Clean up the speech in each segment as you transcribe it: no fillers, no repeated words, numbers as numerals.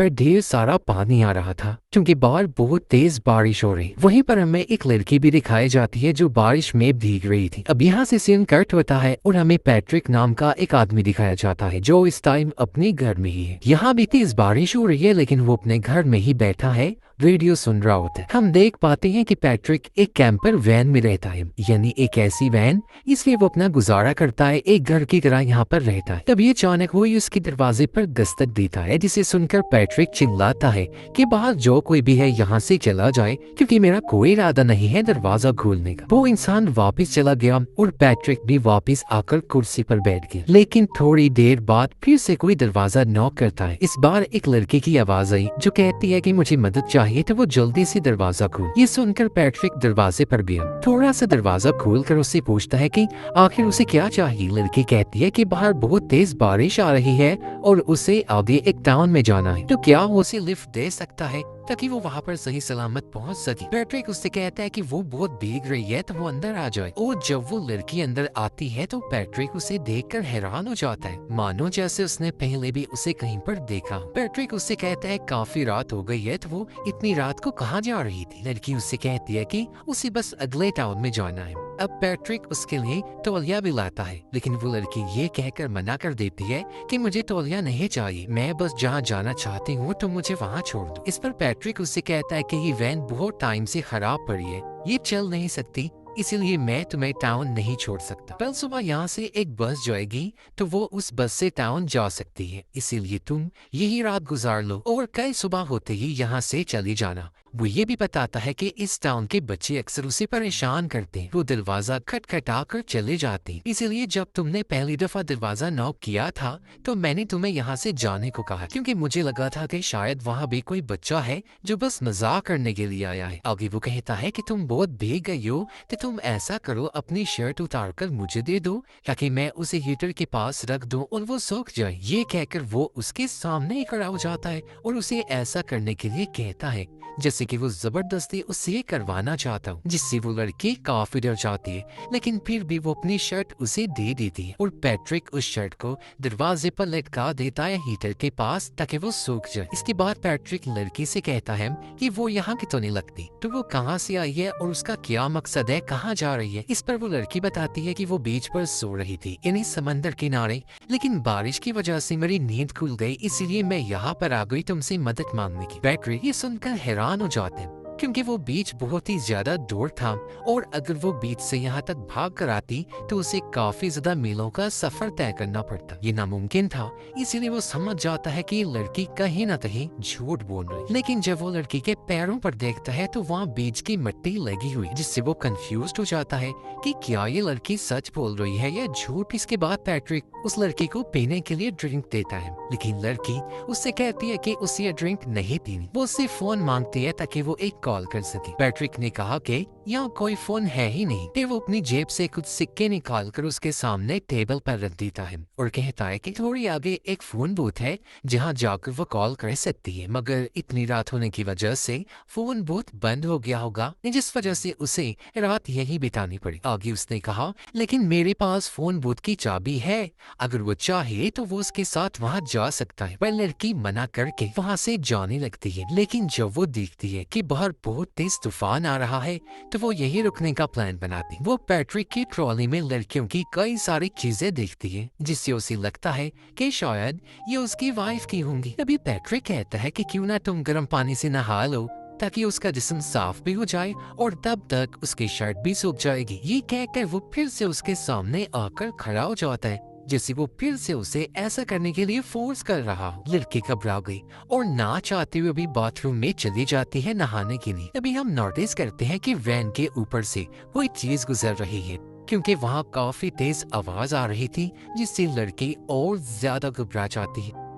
पर ढेर सारा पानी आ रहा था क्योंकि बाहर बहुत तेज बारिश हो रही। वहीं पर हमें एक लड़की भी दिखाई जाती है जो बारिश में भीग रही थी। अब यहाँ से सीन कट होता है और हमें पैट्रिक नाम का एक आदमी दिखाया जाता है जो इस टाइम अपने घर में ही है। यहाँ भी तेज बारिश हो रही है लेकिन वो अपने घर में ही बैठा है, रेडियो सुन रहा होता है। हम देख पाते हैं कि पैट्रिक एक कैंपर वैन में रहता है, यानी एक ऐसी वैन, इसलिए वो अपना गुजारा करता है, एक घर की तरह यहाँ पर रहता है। तभी अचानक वो उसके दरवाजे पर दस्तक देता है, जिसे सुनकर पैट्रिक चिल्लाता है कि बाहर जो कोई भी है यहाँ से चला जाए क्योंकि मेरा कोई इरादा नहीं है दरवाजा खोलने का। वो इंसान वापस चला गया और पैट्रिक भी वापस आकर कुर्सी पर बैठ गया। लेकिन थोड़ी देर बाद फिर से कोई दरवाजा नॉक करता है। इस बार एक लड़के की आवाज आई जो कहती है कि मुझे मदद चाहिए, तो वो जल्दी से दरवाजा खोल। ये सुनकर पैट्रिक दरवाजे पर गया, थोड़ा सा दरवाजा खोलकर उससे पूछता है कि आखिर उसे क्या चाहिए। लड़की कहती है कि बाहर बहुत तेज बारिश आ रही है और उसे आगे एक टाउन में जाना है, तो क्या वो उसे लिफ्ट दे सकता है ताकि वो वहाँ पर सही सलामत पहुँच सके। पैट्रिक उससे कहता है कि वो बहुत भीग रही है तो वो अंदर आ जाए। और जब वो लड़की अंदर आती है तो पैट्रिक उसे देखकर हैरान हो जाता है, मानो जैसे उसने पहले भी उसे कहीं पर देखा। पैट्रिक उससे कहता है काफी रात हो गई है तो वो इतनी रात को कहाँ जा रही थी। लड़की उससे कहती है कि उसे बस अगले टाउन में जाना है। अब पैट्रिक उसके लिए तौलिया भी लाता है, लेकिन वो लड़की ये कहकर मना कर देती है कि मुझे तौलिया नहीं चाहिए, मैं बस जहाँ जाना चाहती हूँ तो मुझे वहाँ छोड़ दो। इस पर पैट्रिक उससे कहता है कि ये वैन बहुत टाइम से खराब पड़ी है, ये चल नहीं सकती, इसीलिए मैं तुम्हें टाउन नहीं छोड़ सकता। कल सुबह यहाँ से एक बस जाएगी तो वो उस बस से टाउन जा सकती है, इसीलिए तुम यही रात गुजार लो और कल सुबह होते ही यहाँ से चली जाना। वो ये भी बताता है कि इस टाउन के बच्चे अक्सर उसे परेशान करते हैं, वो दरवाजा खटखटा कर चले जाते हैं, इसीलिए जब तुमने पहली दफा दरवाजा नॉक किया था तो मैंने तुम्हें यहाँ से जाने को कहा क्योंकि मुझे लगा था कि शायद वहाँ भी कोई बच्चा है जो बस मजाक करने के लिए आया है। आगे वो कहता है कि तुम बहुत भीग गई हो तो तुम ऐसा करो, अपनी शर्ट उतार कर मुझे दे दो ताकि मैं उसे हीटर के पास रख दूं और वो सूख जाए। ये कहकर वो उसके सामने ही खड़ा हो जाता है और उसे ऐसा करने के लिए कहता है जैसे कि वो जबरदस्ती उससे करवाना चाहता हूँ, जिससे वो लड़की काफी डर जाती है, लेकिन फिर भी वो अपनी शर्ट उसे दे देती है और पैट्रिक उस शर्ट को दरवाजे पर लटका देता है हीटर के पास ताकि वो सूख जाए। इसके बाद पैट्रिक लड़की से कहता है कि वो यहाँ की तो नहीं लगती, तो वो कहाँ से आई है और उसका क्या मकसद है, कहाँ जा रही है। इस पर वो लड़की बताती है कि वो बीच पर सो रही थी, यानी समंदर किनारे, लेकिन बारिश की वजह से मेरी नींद खुल गई, इसीलिए मैं यहाँ पर आ गई तुमसे मदद मांगने की। पैट्रिक ये सुनकर हैरान हो जाते हैं क्योंकि वो बीच बहुत ही ज्यादा दूर था और अगर वो बीच से यहाँ तक भाग कर आती तो उसे काफी ज्यादा मीलों का सफर तय करना पड़ता। ये नामुमकिन था, इसीलिए वो समझ जाता है कि ये लड़की कहीं ना कहीं झूठ बोल रही। लेकिन जब वो लड़की के पैरों पर देखता है तो वहाँ बीच की मिट्टी लगी हुई, जिससे वो कंफ्यूज हो जाता है कि क्या ये लड़की सच बोल रही है या झूठ। इसके बाद पैट्रिक उस लड़की को पीने के लिए ड्रिंक देता है, लेकिन लड़की उससे कहती है कि उसे ड्रिंक नहीं पीनी। वो उससे फोन मांगती है ताकि वो एक कॉल कर सके। पैट्रिक ने कहा कि यहाँ कोई फोन है ही नहीं, फिर वो अपनी जेब से कुछ सिक्के निकालकर उसके सामने टेबल पर रख देता है और कहता है कि थोड़ी आगे एक फोन बूथ है जहाँ जाकर वो कॉल कर सकती है, मगर इतनी रात होने की वजह से फोन बूथ बंद हो गया होगा, जिस वजह से उसे रात यही बितानी पड़ी। आगे उसने कहा लेकिन मेरे पास फोन बूथ की चाबी है, अगर वो चाहे तो वो उसके साथ वहाँ जा सकता है। पर लड़की मना करके वहाँ से जाने लगती है, लेकिन जब वो देखती है कि बाहर बहुत तेज तूफान आ रहा है तो वो यही रुकने का प्लान बनाती। वो पैट्रिक की ट्रॉली में लड़कियों की कई सारी चीजें देखती है, जिससे उसे लगता है कि शायद ये उसकी वाइफ की होंगी। तभी पैट्रिक कहता है कि क्यों ना तुम गर्म पानी से नहा लो ताकि उसका जिस्म साफ भी हो जाए और तब तक उसकी शर्ट भी सूख जाएगी। ये कहकर वो फिर से उसके सामने आकर खड़ा हो जाता है, जैसे वो फिर से उसे ऐसा करने के लिए फोर्स कर रहा हो। लड़की घबरा गई और ना चाहते हुए भी बाथरूम में चली जाती है नहाने के लिए। तभी हम नोटिस करते हैं कि वैन के ऊपर से कोई चीज गुजर रही है, क्योंकि वहाँ काफी तेज आवाज आ रही थी, जिससे लड़की और ज्यादा घबरा जाती है।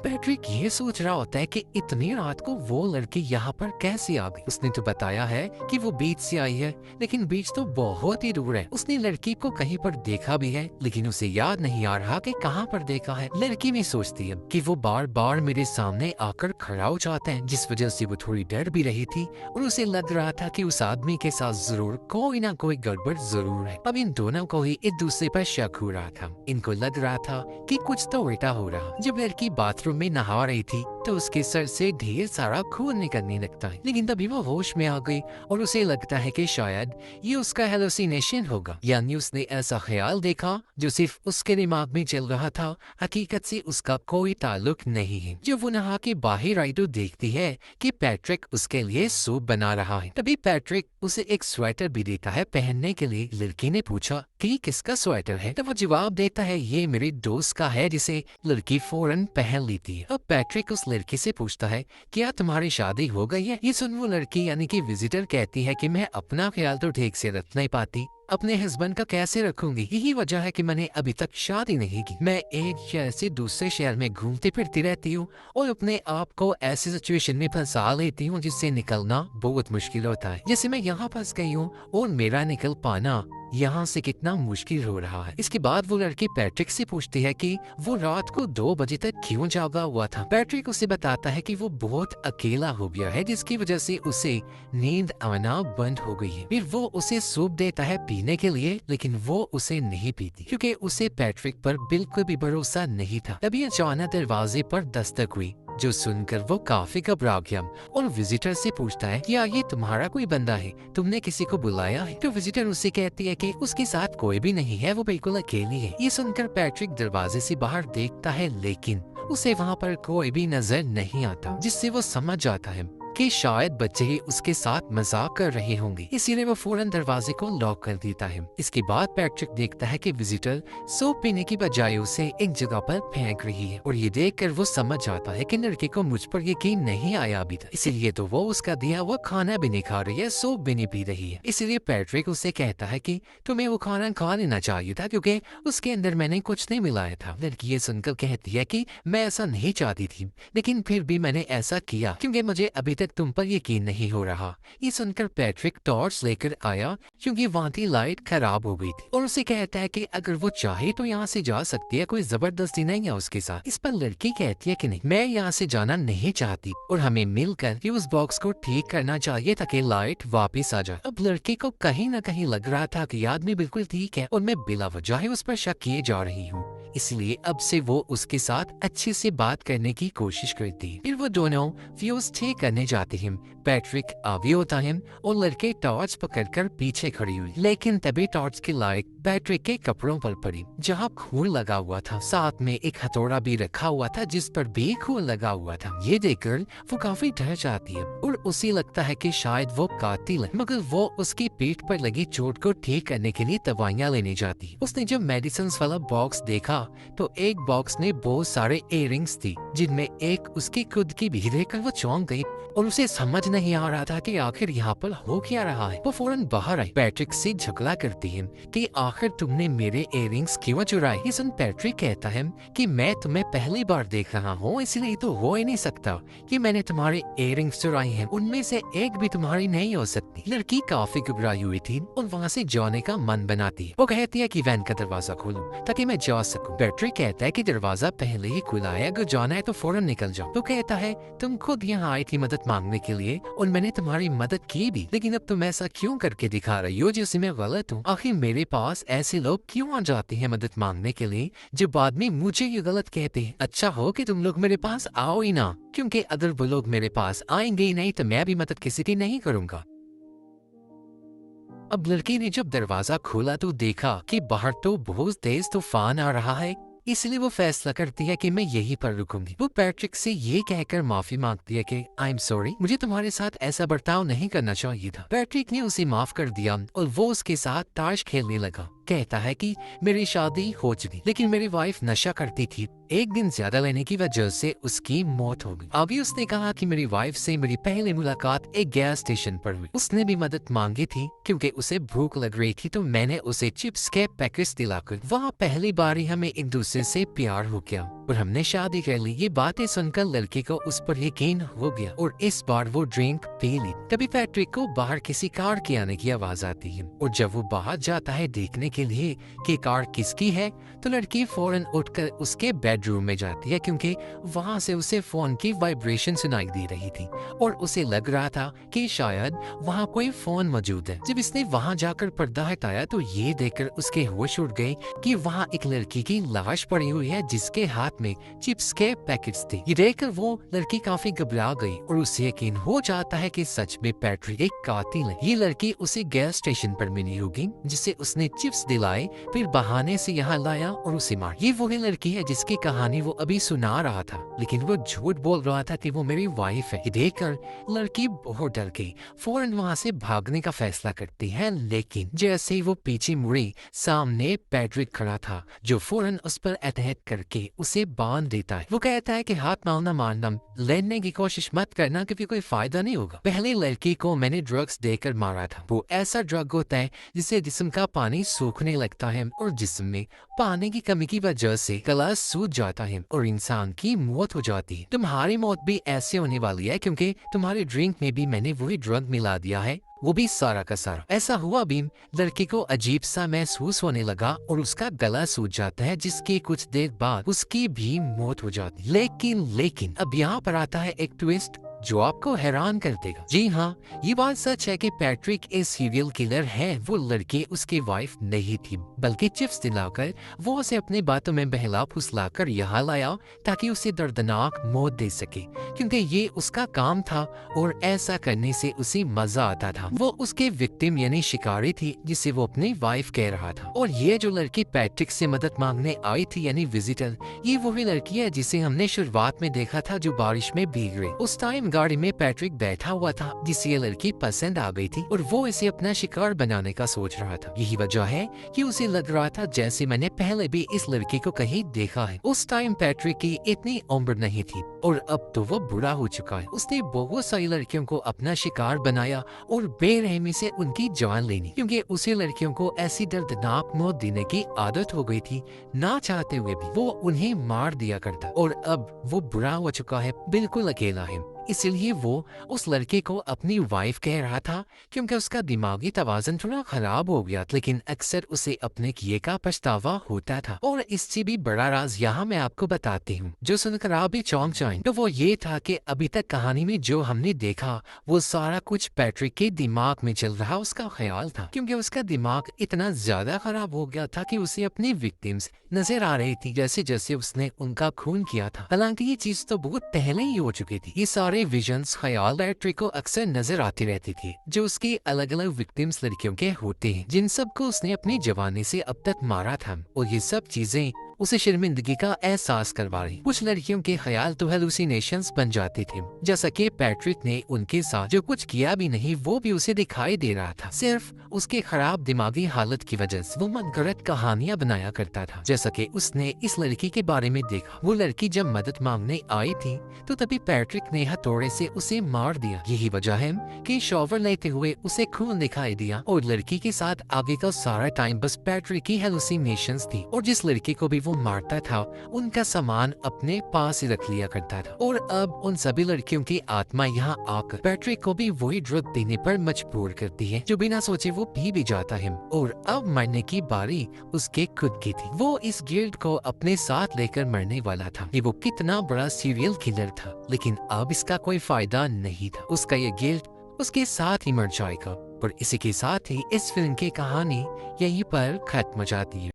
पैट्रिक ये सोच रहा होता है कि इतनी रात को वो लड़की यहाँ पर कैसे आ गई। उसने तो बताया है कि वो बीच से आई है, लेकिन बीच तो बहुत ही दूर है। उसने लड़की को कहीं पर देखा भी है, लेकिन उसे याद नहीं आ रहा कि कहाँ पर देखा है। लड़की भी सोचती है कि वो बार बार मेरे सामने आकर खड़ा हो जाता है, जिस वजह से वो थोड़ी डर भी रही थी और उसे लग रहा था कि उस आदमी के साथ जरूर कोई ना कोई गड़बड़ जरूर है। अब इन दोनों को ही एक दूसरे पर शक हो रहा था। इनको लग रहा था कि कुछ तो उल्टा हो रहा। जब लड़की बाथरूम बाथरूम में नहा रही थी तो उसके सर से ढेर सारा खून निकलने लगता है। लेकिन तभी वो होश में आ गई और उसे लगता है कि शायद ये उसका हेलुसिनेशन होगा, यानी उसने ऐसा ख्याल देखा जो सिर्फ उसके दिमाग में चल रहा था, हकीकत से उसका कोई ताल्लुक नहीं है। जब वो नहा के बाहर आई तो देखती है कि पैट्रिक उसके लिए सूप बना रहा है। तभी पैट्रिक उसे एक स्वेटर भी देता है पहनने के लिए। लड़की ने पूछा कि किसका स्वेटर है, तो वो जवाब देता है ये मेरे दोस्त का है, जिसे लड़की फौरन पहन लेती है। अब पैट्रिक उस लड़की से पूछता है क्या तुम्हारी शादी हो गई है। ये सुन वो लड़की यानी कि विजिटर कहती है कि मैं अपना ख्याल तो ठीक से रख नहीं पाती, अपने हस्बैंड का कैसे रखूंगी, यही वजह है कि मैंने अभी तक शादी नहीं की। मैं एक शहर से दूसरे शहर में घूमती फिरती रहती हूँ और अपने आप को ऐसी सिचुएशन में फंसा लेती हूँ जिससे निकलना बहुत मुश्किल होता है। जैसे मैं यहाँ फंस गई हूँ और मेरा निकल पाना यहाँ से कितना मुश्किल हो रहा है। इसके बाद वो लड़की पैट्रिक से पूछती है कि वो रात को 2 बजे तक क्यों जागा हुआ था। पैट्रिक उसे बताता है कि वो बहुत अकेला हो गया है जिसकी वजह से उसे नींद आना बंद हो गई है। फिर वो उसे सूप देता है पीने के लिए, लेकिन वो उसे नहीं पीती क्योंकि उसे पैट्रिक पर बिल्कुल भी भरोसा नहीं था। तभी अचानक दरवाजे पर दस्तक हुई, जो सुनकर वो काफी घबरा गया और विजिटर से पूछता है क्या ये तुम्हारा कोई बंदा है, तुमने किसी को बुलाया है। तो विजिटर उससे कहती है कि उसके साथ कोई भी नहीं है, वो बिल्कुल अकेली है। ये सुनकर पैट्रिक दरवाजे से बाहर देखता है लेकिन उसे वहाँ पर कोई भी नजर नहीं आता, जिससे वो समझ जाता है कि शायद बच्चे ही उसके साथ मजाक कर रहे होंगे, इसीलिए वो फौरन दरवाजे को लॉक कर देता है। इसके बाद पैट्रिक देखता है कि विजिटर सूप पीने की बजाय उसे एक जगह पर फेंक रही है और ये देखकर वो समझ जाता है कि लड़के को मुझ पर यकीन नहीं आया अभी तक, इसीलिए तो वो उसका दिया हुआ खाना भी नहीं खा रही है, सूप भी नहीं पी रही है। इसीलिए पैट्रिक उसे कहता है कि तुम्हें वो खाना खा लेना चाहिए था क्योंकि उसके अंदर मैंने कुछ नहीं मिलाया था। लड़की ये सुनकर कहती है कि मैं ऐसा नहीं चाहती थी, लेकिन फिर भी मैंने ऐसा किया क्योंकि मुझे अभी तुम पर यकीन नहीं हो रहा। ये सुनकर पैट्रिक टॉर्च लेकर आया क्योंकि वहाँ की लाइट खराब हो गई थी और उसे कहता है कि अगर वो चाहे तो यहाँ से जा सकती है, कोई जबरदस्ती नहीं है उसके साथ। इस पर लड़की कहती है कि नहीं, मैं यहाँ से जाना नहीं चाहती और हमें मिलकर उस बॉक्स को ठीक करना चाहिए ताकि लाइट वापस आ जाए। अब लड़के को कहीं न कहीं लग रहा था कि आदमी बिल्कुल ठीक है और मैं बिला वजह उस पर शक किए जा रही हूँ, इसलिए अब से वो उसके साथ अच्छे से बात करने की कोशिश करती है। फिर वो दोनों फ्यूज ठीक करने जाते हैं। पैट्रिक आगे होता है और लड़के टॉर्च पकड़कर पीछे खड़ी हुई, लेकिन तभी टॉर्च की लाइट पैट्रिक के कपड़ों पर पड़ी जहाँ खून लगा हुआ था। साथ में एक हथौड़ा भी रखा हुआ था जिस पर भी खून लगा हुआ था। ये देखकर वो काफी डर जाती है और उसे लगता है कि शायद वो कातिल है, मगर वो उसकी पीठ पर लगी चोट को ठीक करने के लिए दवाइयाँ लेने जाती है। उसने जब मेडिसिन वाला बॉक्स देखा तो एक बॉक्स में बहुत सारे इयररिंग्स थी जिनमें एक उसकी खुद की भी। देखकर वो चौंक गई और उसे समझ नहीं आ रहा था कि आखिर यहाँ पर हो क्या रहा है। वो फौरन बाहर आई, पैट्रिक से झगड़ा करती है कि आखिर तुमने मेरे इयररिंग्स क्यों चुराए। ये सुन पैट्रिक कहता है कि मैं तुम्हें पहली बार देख रहा हूँ, इसलिए तो हो ही नहीं सकता कि मैंने तुम्हारे इयररिंग्स चुराए हैं, उनमें से एक भी तुम्हारी नहीं हो सकती। लड़की काफी घबराई हुई थी और वहाँ से जाने का मन बनाती है। वो कहती है कि वैन का दरवाजा खोलो ताकि मैं जा सकूं। पैट्रिक कहता है कि दरवाजा पहले ही खुला है, अगर जाना है तो फौरन निकल जाओ। तो कहता है तुम खुद यहाँ आई थी मदद मांगने के लिए और मैंने तुम्हारी मदद की भी, लेकिन अब तुम ऐसा क्यों करके दिखा रही हो जैसे मैं गलत हूँ। आखिर मेरे पास ऐसे लोग क्यों आ जाते हैं मदद मांगने के लिए जो बाद में मुझे ये गलत कहते हैं। अच्छा हो कि तुम लोग मेरे पास आओ ही ना, क्योंकि अगर वो लोग मेरे पास आएंगे ही नहीं तो मैं भी मदद किसी की नहीं करूंगा। अब लड़की ने जब दरवाजा खोला तो देखा कि बाहर तो बहुत तेज तूफान आ रहा है, इसलिए वो फैसला करती है कि मैं यहीं पर रुकूंगी। वो पैट्रिक से ये कहकर माफी मांगती है कि आई एम सॉरी, मुझे तुम्हारे साथ ऐसा बर्ताव नहीं करना चाहिए था। पैट्रिक ने उसे माफ कर दिया और वो उसके साथ ताश खेलने लगा। कहता है कि मेरी शादी हो चुकी, लेकिन मेरी वाइफ नशा करती थी, एक दिन ज्यादा लेने की वजह से उसकी मौत हो गई। अभी उसने कहा कि मेरी वाइफ से मेरी पहली मुलाकात एक गैस स्टेशन पर हुई। उसने भी मदद मांगी थी क्योंकि उसे भूख लग रही थी, तो मैंने उसे चिप्स के पैकेट्स दिलाकर वहाँ पहली बार ही हमें एक दूसरे से प्यार हो गया और हमने शादी कर ली। ये बातें सुनकर लड़के को उस पर यकीन हो गया और इस बार वो ड्रिंक पी ली। तभी पैट्रिक को बाहर किसी कार के आने की आवाज आती है और जब वो बाहर जाता है देखने के लिए कि कार किसकी है, तो लड़की फौरन उठकर उसके बेडरूम में जाती है क्योंकि वहां से उसे फोन की वाइब्रेशन सुनाई दे रही थी और उसे लग रहा था कि शायद वहां कोई फोन मौजूद है। जब इसने वहां जाकर पर्दा हटाया तो ये देखकर उसके होश उड़ गए कि वहां एक लड़की की लाश पड़ी हुई है जिसके हाथ में चिप्स के पैकेट्स थे। ये देखकर वो लड़की काफी घबरा गई और उसे यकीन हो जाता है कि सच में पैट्रिक एक कातिल है। ये लड़की उसे गैस स्टेशन पर मिली होगी जिसे उसने चिप्स दिलाए, फिर बहाने से यहाँ लाया और उसे मार। ये वही लड़की है जिसकी कहानी वो अभी सुना रहा था, लेकिन वो झूठ बोल रहा था कि वो मेरी वाइफ है। ये देखकर लड़की बहुत डर गई, फौरन वहाँ से भागने का फैसला करती है, लेकिन जैसे ही वो पीछे मुड़ी सामने पैट्रिक खड़ा था जो फौरन उस पर अटैक करके उसे बांध देता है। वो कहता है कि हाथ मारना मारना, लेने की कोशिश मत करना क्योंकि कोई फायदा नहीं होगा। पहले लड़की को मैंने ड्रग्स देकर मारा था। वो ऐसा ड्रग होता है जिससे जिस्म का पानी सूखने लगता है और जिस्म में पानी की कमी की वजह से गला सूख जाता है और इंसान की मौत हो जाती है। तुम्हारी मौत भी ऐसे होने वाली है क्योंकि तुम्हारे ड्रिंक में भी मैंने वही ड्रग मिला दिया है, वो भी सारा का सारा। ऐसा हुआ भी लड़की को अजीब सा महसूस होने लगा और उसका गला सूज जाता है, जिसकी कुछ देर बाद उसकी भी मौत हो जाती। लेकिन अब यहाँ पर आता है एक ट्विस्ट जो आपको हैरान कर देगा। जी हाँ, ये बात सच है कि पैट्रिक एक सीरियल किलर है। वो लड़की उसकी वाइफ नहीं थी, बल्कि चिप्स दिलाकर वो उसे अपने बातों में बहला फुसलाकर यहाँ लाया ताकि उसे दर्दनाक मौत दे सके, क्योंकि ये उसका काम था और ऐसा करने से उसे मजा आता था। वो उसके विक्टिम यानी शिकारी थी जिसे वो अपनी वाइफ कह रहा था। और ये जो लड़की पैट्रिक से मदद मांगने आई थी यानी विजिटर, ये वही लड़की है जिसे हमने शुरुआत में देखा था जो बारिश में भीग रही। उस टाइम गाड़ी में पैट्रिक बैठा हुआ था जिसे ये लड़की पसंद आ गई थी और वो इसे अपना शिकार बनाने का सोच रहा था। यही वजह है कि उसे लग रहा था जैसे मैंने पहले भी इस लड़की को कहीं देखा है। उस टाइम पैट्रिक की इतनी उम्र नहीं थी और अब तो वो बूढ़ा हो चुका है। उसने बहुत सारी लड़कियों को अपना शिकार बनाया और बेरहमी से उनकी जान लेनी, क्योंकि उसे लड़कियों को ऐसी दर्दनाक मौत देने की आदत हो गई थी। ना चाहते हुए भी वो उन्हें मार दिया करता और अब वो बुरा हो चुका है, बिल्कुल अकेला है। इसलिए वो उस लड़के को अपनी वाइफ कह रहा था क्योंकि उसका दिमागी तवाज़ुन थोड़ा खराब हो गया, लेकिन अक्सर उसे अपने किए का पछतावा होता था। और इससे भी बड़ा राज यहाँ मैं आपको बताती हूँ जो सुनकर आप भी चौंक जाएं। तो वो ये था कि अभी तक कहानी में जो हमने देखा वो सारा कुछ पैट्रिक के दिमाग में चल रहा उसका ख्याल था, क्योंकि उसका दिमाग इतना ज्यादा खराब हो गया था कि उसे अपनी विक्टिम्स नजर आ रही थी जैसे जैसे उसने उनका खून किया था। हालांकि ये चीज तो बहुत पहले ही हो चुकी थी। ये सारे विजन्स ख्याल पैट्रिक को अक्सर नजर आती रहती थी जो उसकी अलग अलग विक्टिम्स लड़कियों के होते हैं जिन सबको उसने अपनी जवानी से अब तक मारा था, और ये सब चीजें उसे शर्मिंदगी का एहसास करवा रही। कुछ लड़कियों के ख्याल तो हेलुसिनेशंस बन जाते थे, जैसा कि पैट्रिक ने उनके साथ जो कुछ किया भी नहीं वो भी उसे दिखाई दे रहा था। सिर्फ उसके खराब दिमागी हालत की वजह से वो मनगढ़ंत कहानियां बनाया करता था। जैसा कि उसने इस लड़की के बारे में देखा, वो लड़की जब मदद मांगने आई थी तो तभी पैट्रिक ने हथौड़े से उसे मार दिया। यही वजह है कि शॉवर लेते हुए उसे खून दिखाई दिया और लड़की के साथ आगे का सारा टाइम बस पैट्रिक की हेलुसिनेशंस थी। और जिस लड़की को भी वो मारता था उनका सामान अपने पास ही रख लिया करता था। और अब उन सभी लड़कियों की आत्मा यहाँ आकर पैट्रिक को भी वही ड्रग देने पर मजबूर करती है जो बिना सोचे वो पी भी जाता है। और अब मरने की बारी उसके खुद की थी। वो इस गिल्ड को अपने साथ लेकर मरने वाला था। ये वो कितना बड़ा सीरियल किलर था, लेकिन अब इसका कोई फायदा नहीं था। उसका ये गिल्ड उसके साथ ही मर जाएगा। और इसी के साथ ही इस फिल्म की कहानी यहीं पर खत्म हो जाती है।